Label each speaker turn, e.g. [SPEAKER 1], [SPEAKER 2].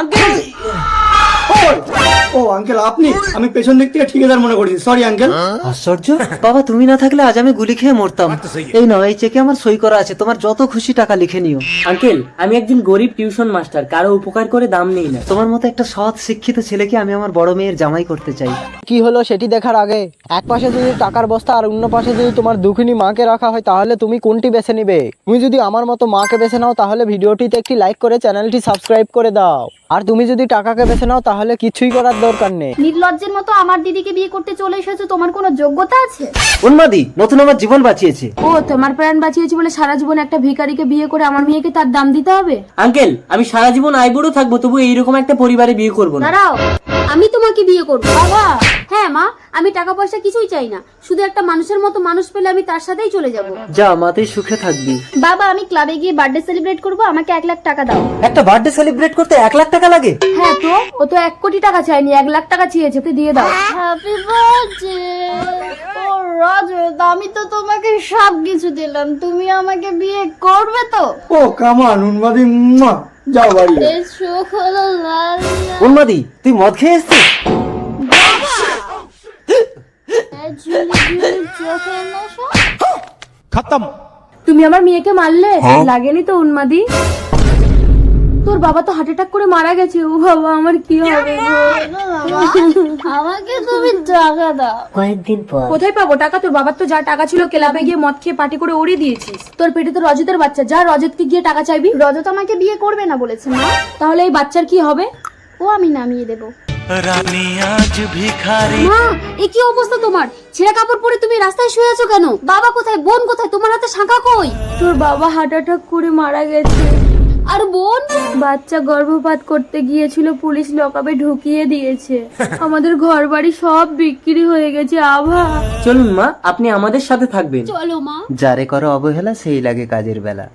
[SPEAKER 1] Uncle
[SPEAKER 2] ও uncle আপনি, আমি পেছন দিক থেকে ঠিকাদার মনে করেছি, সরি আঙ্কেল।
[SPEAKER 1] আশ্চর্য, বাবা তুমি না থাকলে আজ আমি গুলি খেয়ে মরতাম। এই নাও, এই চেকে আমার সই করা আছে, তোমার যত খুশি টাকা লিখে নিও।
[SPEAKER 3] আঙ্কেল আমি একজন গরিব টিউশন মাস্টার, কারো উপকার করে দাম নেই না।
[SPEAKER 1] তোমার মতো একটা সৎ শিক্ষিত ছেলেকে আমি আমার বড় মেয়ের জামাই করতে চাই।
[SPEAKER 4] কি হলো সেটি দেখার আগে এক পাশে যদি টাকার বস্তা আর অন্য পাশে যদি তোমার দুঃখিনী মাকে রাখা হয়, তাহলে তুমি কোনটি বেছে নিবে? তুমি যদি আমার মতো মাকে বেছে নাও তাহলে ভিডিওটিতে একটি লাইক করে চ্যানেলটি সাবস্ক্রাইব করে দাও, আর তুমি যদি টাকাকে বেছে নাও তাহলে কিছুই করার দরকার নেই।
[SPEAKER 5] নির্লজ্জের মতো আমার দিদিকে বিয়ে করতে চলে এসেছো, তোমার কোনো যোগ্যতা আছে?
[SPEAKER 1] উন্মাদি নতুন আমার জীবন বাঁচিয়েছে।
[SPEAKER 5] ও তোমার প্রাণ বাঁচিয়েছি বলে সারা জীবন একটা ভিখারিকে বিয়ে করে আমার মেয়েকে তার দাম দিতে হবে?
[SPEAKER 3] আঙ্কেল আমি সারা জীবন আইবুড়ো থাকবো, তবু এইরকম একটা পরিবারে বিয়ে করবো না।
[SPEAKER 5] দাঁড়াও, আমি তোমাকে বিয়ে করবো। বাবা, হ্যাঁ মা, আমি টাকা পয়সা কিছুই চাই না, শুধু একটা মানুষের মতো মানুষ পেলে আমি তার সাথেই চলে যাব।
[SPEAKER 1] যা মা, তুই সুখে থাকবি।
[SPEAKER 5] বাবা, আমি ক্লাবে গিয়ে বার্থডে সেলিব্রেট করবো, আমাকে 1 লাখ টাকা দাও।
[SPEAKER 1] একটা বার্থডে সেলিব্রেট করতে 1 লাখ টাকা লাগে?
[SPEAKER 5] হ্যাঁ তো, ও তো 1 কোটি টাকা চাইনি, 1 লাখ টাকা চেয়েছে, ওকে দিয়ে দাও। হ্যাপি বার্থডে ও রজত, আমি তো তোমাকে সব কিছু দিলাম, তুমি আমাকে বিয়ে করবে তো?
[SPEAKER 2] ও কামান উন্মাদি, যাও বাড়ি।
[SPEAKER 5] সুখ হলো লাল
[SPEAKER 1] উন্মাদি তুই মদ খেয়ে এসছিস?
[SPEAKER 5] চোখের নেশা। তুমি আমার মেয়েকে মারলে? লাগেনি তো উন্মাদি? তোর বাবা তো হার্ট অ্যাটাক করে মারা গেছে। ও বাবা, আমার কি হবে গো? আমাকে তুমি টাকা দাও।
[SPEAKER 3] কয়েকদিন পর
[SPEAKER 5] কোথায় পাবো টাকা? তোর বাবার তো যা টাকা ছিল ক্লাবে গিয়ে মদ খেয়ে পার্টি করে উড়িয়ে দিয়েছিস। তোর পেটে তো রজতের বাচ্চা, যা রজতকে গিয়ে টাকা চাইবি। রজত আমাকে বিয়ে করবে না বলেছে না, তাহলে এই বাচ্চার কি হবে? ও আমি নামিয়ে দেবো। মা, এ কি অবস্থা তোমার? ছেঁড়া কাপড় পরে তুমি রাস্তায় শুয়ে আছো কেন? বাবা কোথায়? বোন কোথায়? তোমার হাতে শাঁখা কই? তোর বাবা হার্ট অ্যাটাক করে মারা গেছে। আর বোন? বাচ্চা গর্ভপাত করতে গিয়েছিল, পুলিশ লকআপে ঢুকিয়ে দিয়েছে। আমাদের ঘর বাড়ি সব বিক্রি হয়ে গেছে। আভা,
[SPEAKER 3] চলুন মা, আপনি আমাদের সাথে থাকবেন।
[SPEAKER 5] চলো মা।
[SPEAKER 1] যারে করো অবহেলা সেই লাগে কাজের বেলা।